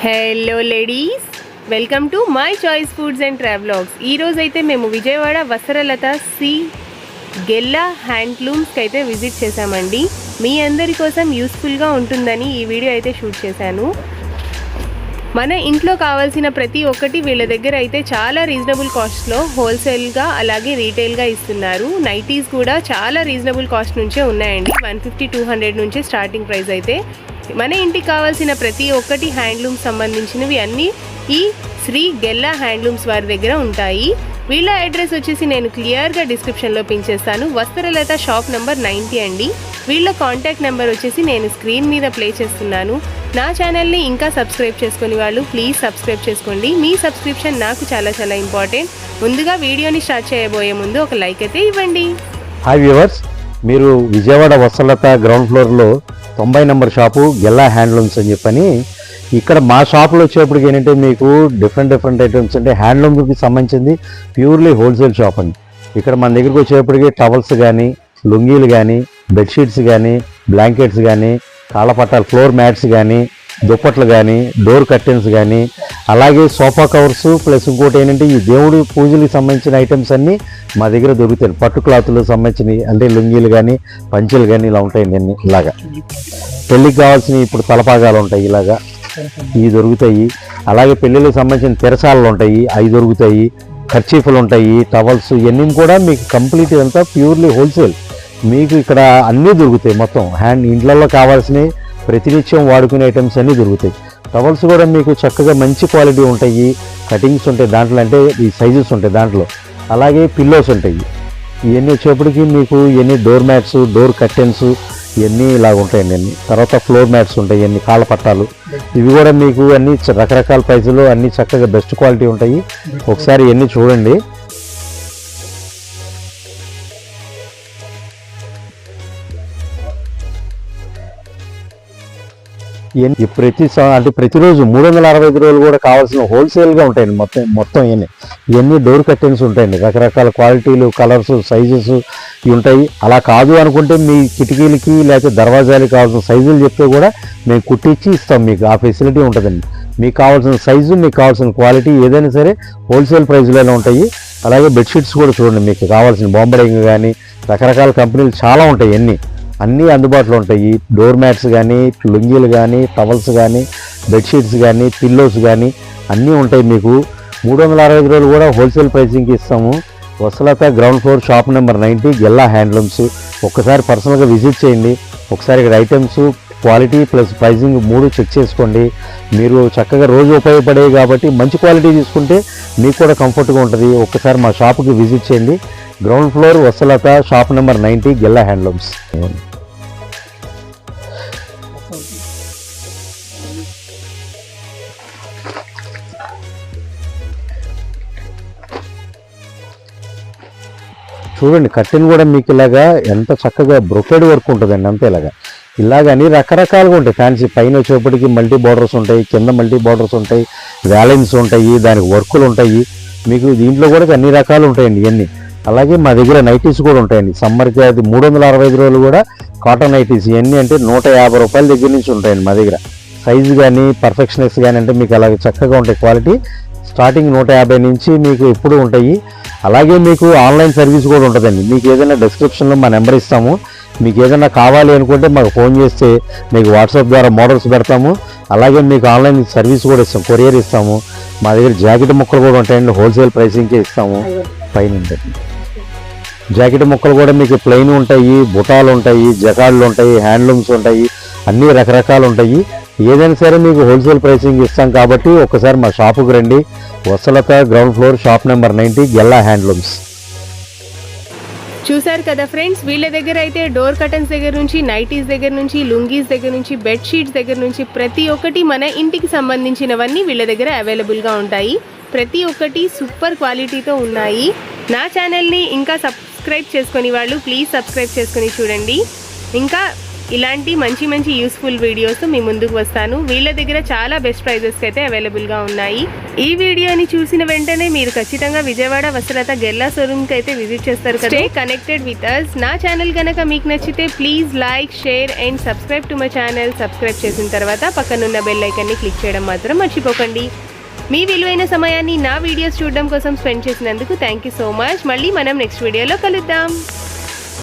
Hello ladies, welcome to my choice foods and travelogues. ఈరోజు అయితే మేము విజయవాడ వస్త్రలత సి గెల్లా హ్యాండ్లూమ్స్కి అయితే విజిట్ చేశామండి. మీ అందరి కోసం యూస్ఫుల్గా ఉంటుందని ఈ వీడియో అయితే షూట్ చేశాను. మన ఇంట్లో కావాల్సిన ప్రతి ఒక్కటి వీళ్ళ దగ్గర అయితే చాలా రీజనబుల్ కాస్ట్లో హోల్సేల్గా అలాగే రీటైల్గా ఇస్తున్నారు. నైటీస్ కూడా చాలా రీజనబుల్ కాస్ట్ నుంచే ఉన్నాయండి. 150-200 నుంచి స్టార్టింగ్ ప్రైస్ అయితే. మన ఇంటికి కావాల్సిన ప్రతి ఒక్కటి హ్యాండ్లూమ్ సంబంధించినవి అన్నీ ఈ శ్రీ గెల్లా హ్యాండ్లూమ్స్ వారి దగ్గర ఉంటాయి. వీళ్ళ అడ్రస్ వచ్చేసి నేను క్లియర్గా డిస్క్రిప్షన్లో పిన్ చేస్తాను. వస్త్రలత షాప్ నెంబర్ 90 అండి. వీళ్ళ కాంటాక్ట్ నెంబర్ వచ్చేసి నేను స్క్రీన్ మీద ప్లే చేస్తున్నాను. నా ఛానల్ని ఇంకా సబ్స్క్రైబ్ చేసుకునే వాళ్ళు ప్లీజ్ సబ్స్క్రైబ్ చేసుకోండి. మీ సబ్స్క్రిప్షన్ నాకు చాలా చాలా ఇంపార్టెంట్. ముందుగా వీడియోని స్టార్ట్ చేయబోయే ముందు ఒక లైక్ అయితే ఇవ్వండి. హాయ్ వ్యూవర్స్, మీరు విజయవాడ వస్త్రలత గ్రౌండ్ ఫ్లోర్లో 90 నెంబర్ షాపు గెల్లా హ్యాండ్లూమ్స్ అని చెప్పని ఇక్కడ మా షాప్లో వచ్చేప్పటికి ఏంటంటే మీకు డిఫరెంట్ ఐటమ్స్ అంటే హ్యాండ్లూమ్కి సంబంధించింది ప్యూర్లీ హోల్సేల్ షాప్ అండి. ఇక్కడ మన దగ్గరికి వచ్చేప్పటికి టవల్స్ కానీ, లుంగీలు కానీ, బెడ్షీట్స్ కానీ, బ్లాంకెట్స్ కానీ, కాళ్ళపట్టాలు, ఫ్లోర్ మ్యాట్స్ కానీ, దుప్పట్లు కానీ, డోర్ కర్టెన్స్ కానీ, అలాగే సోఫా కవర్స్ ప్లస్ ఇంకోటి ఏంటంటే ఈ దేవుడి పూజలకు సంబంధించిన ఐటమ్స్ అన్నీ మా దగ్గర దొరుకుతాయి. పట్టు క్లాతులకు సంబంధించినవి అంటే లుంగీలు కానీ, పంచెలు కానీ ఇలా ఉంటాయండి. అన్నీ ఇలాగా పెళ్ళికి కావాల్సినవి ఇప్పుడు తలపాగాలు ఉంటాయి, ఇలాగా ఇవి దొరుకుతాయి. అలాగే పెళ్ళిళ్ళకి సంబంధించిన తెరసాలు ఉంటాయి, అవి దొరుకుతాయి. కర్చీఫ్లు ఉంటాయి, టవల్స్, ఇవన్నీ కూడా మీకు కంప్లీట్ అంతా ప్యూర్లీ హోల్సేల్. మీకు ఇక్కడ అన్నీ దొరుకుతాయి. మొత్తం ఇంట్లలో కావాల్సినవి ప్రతినిత్యం వాడుకునే ఐటమ్స్ అన్నీ దొరుకుతాయి. టవల్స్ కూడా మీకు చక్కగా మంచి క్వాలిటీ ఉంటాయి, కటింగ్స్ ఉంటాయి దాంట్లో, అంటే ఈ సైజెస్ ఉంటాయి దాంట్లో. అలాగే పిల్లోస్ ఉంటాయి. ఇవన్నీ వచ్చేప్పటికి మీకు ఇవన్నీ డోర్ మ్యాట్స్, డోర్ కర్టెన్స్ ఇవన్నీ ఇలాగ ఉంటాయండి. అన్నీ తర్వాత ఫ్లోర్ మ్యాట్స్ ఉంటాయి, ఇవన్నీ కాళ్ళ పట్టాలు, ఇవి కూడా మీకు అన్ని రకరకాల ప్రైజులు అన్నీ చక్కగా బెస్ట్ క్వాలిటీ ఉంటాయి. ఒకసారి ఇవన్నీ చూడండి. ఇవన్నీ ప్రతిరోజు 365 రోజులు కూడా కావాల్సిన హోల్సేల్గా ఉంటాయండి. మొత్తం ఇవన్నీ డోర్ కర్టెన్స్ ఉంటాయండి. రకరకాల క్వాలిటీలు, కలర్స్, సైజెస్ ఇవి ఉంటాయి. అలా కాదు అనుకుంటే మీ కిటికీలకి లేకపోతే దర్వాజాలకి కావాల్సిన సైజులు చెప్తే కూడా మేము కుట్టించి ఇస్తాం. మీకు ఆ ఫెసిలిటీ ఉంటుందండి. మీకు కావాల్సిన సైజు, మీకు కావాల్సిన క్వాలిటీ ఏదైనా సరే హోల్సేల్ ప్రైజ్లోనే ఉంటాయి. అలాగే బెడ్షీట్స్ కూడా చూడండి, మీకు కావాల్సిన బొంబడింగ్ కానీ రకరకాల కంపెనీలు చాలా ఉంటాయి. అన్నీ అందుబాటులో ఉంటాయి. డోర్ మ్యాట్స్ కానీ, లుంగీలు కానీ, టవల్స్ కానీ, బెడ్షీట్స్ కానీ, పిల్లోస్ కానీ అన్నీ ఉంటాయి. మీకు 365 రోజులు కూడా హోల్సేల్ ప్రైసింగ్కి ఇస్తాము. Vastralatha ground floor shop number 90 Gella handlooms. ఒక్కసారి పర్సనల్గా విజిట్ చేయండి. ఒకసారి ఇక్కడ items, quality plus pricing 3 check చేసుకోండి. మీరు చక్కగా రోజు ఉపయోగపడేవి కాబట్టి మంచి క్వాలిటీ తీసుకుంటే మీకు కూడా కంఫర్ట్గా ఉంటుంది. ఒక్కసారి మా షాప్కి విజిట్ చేయండి. Ground floor Vastralatha shop number 90 Gella handlooms. చూడండి, కట్టెన్ కూడా మీకు ఇలాగా ఎంత చక్కగా బ్రొకెడ్ వర్క్ ఉంటుందండి. అంతే ఇలాగని రకరకాలుగా ఉంటాయి. ఫ్యాన్సీ పైన వచ్చేప్పటికి మల్టీ బార్డర్స్ ఉంటాయి, కింద మల్టీ బార్డర్స్ ఉంటాయి, వ్యాలెన్స్ ఉంటాయి, దానికి వర్కులు ఉంటాయి. మీకు దీంట్లో కూడా అన్ని రకాలు ఉంటాయండి ఇవన్నీ. అలాగే మా దగ్గర నైటీస్ కూడా ఉంటాయండి. సమ్మర్కి అది 365 రోజులు కూడా కాటన్ నైటీస్ ఇవన్నీ అంటే 150 రూపాయల దగ్గర నుంచి ఉంటాయండి మా దగ్గర. సైజు కానీ, పర్ఫెక్షనెస్ కానీ అంటే మీకు అలాగే చక్కగా ఉంటాయి. క్వాలిటీ స్టార్టింగ్ 150 నుంచి మీకు ఎప్పుడు ఉంటాయి. అలాగే మీకు ఆన్లైన్ సర్వీస్ కూడా ఉంటుందండి. మీకు ఏదైనా డిస్క్రిప్షన్లో మా నెంబర్ ఇస్తాము. మీకు ఏదైనా కావాలి అనుకుంటే మాకు ఫోన్ చేస్తే మీకు వాట్సాప్ ద్వారా మోడల్స్ పెడతాము. అలాగే మీకు ఆన్లైన్ సర్వీస్ కూడా ఇస్తాము, కొరియర్ ఇస్తాము. మా దగ్గర జాకెట్ ముక్కలు కూడా ఉంటాయండి, హోల్సేల్ ప్రైసింగ్కే ఇస్తాము. పైన జాకెట్ ముక్కలు కూడా మీకు ప్లెయిన్ ఉంటాయి, బుటాలు ఉంటాయి, జకాళ్ళు ఉంటాయి, హ్యాండ్లూమ్స్ ఉంటాయి, అన్నీ రకరకాలు ఉంటాయి. ఏదైనా సరే మీకు హోల్సేల్ ప్రైసింగ్ ఇస్తాం కాబట్టి ఒకసారి మా షాపుకి రండి. Vastralatha ground floor shop number 90 Gella handlooms. చూసారు కదా ఫ్రెండ్స్, వీళ్ళ దగ్గర అయితే డోర్ కర్టన్స్ దగ్గర నుంచి, నైటీస్ దగ్గర నుంచి, లుంగీస్ దగ్గర నుంచి, బెడ్షీట్స్ దగ్గర నుంచి ప్రతి ఒక్కటి మన ఇంటికి సంబంధించినవన్నీ వీళ్ళ దగ్గర అవైలబుల్గా ఉంటాయి. ప్రతి ఒక్కటి సూపర్ క్వాలిటీతో ఉన్నాయి. నా ఛానల్ని ఇంకా సబ్స్క్రైబ్ చేసుకుని వాళ్ళు ప్లీజ్ సబ్స్క్రైబ్ చేసుకుని చూడండి. ఇంకా ఇలాంటి మంచి మంచి యూస్ఫుల్ వీడియోస్ మీ ముందుకు వస్తాను. వీళ్ళ దగ్గర చాలా బెస్ట్ ప్రైజెస్కి అయితే అవైలబుల్గా ఉన్నాయి. ఈ వీడియోని చూసిన వెంటనే మీరు ఖచ్చితంగా విజయవాడ వస్త్రలత గెల్లా షోరూమ్కి అయితే విజిట్ చేస్తారు కదా. Stay connected with us. నా ఛానల్ కనుక మీకు నచ్చితే please like, share and subscribe to my channel. Subscribe చేసిన తర్వాత పక్కనున్న బెల్ ఐకాన్ని క్లిక్ చేయడం మాత్రం మర్చిపోకండి. మీ విలువైన సమయాన్ని నా వీడియోస్ చూడడం కోసం స్పెండ్ చేసినందుకు థ్యాంక్ యూ సో మచ్. మళ్ళీ మనం నెక్స్ట్ వీడియోలో కలుద్దాం.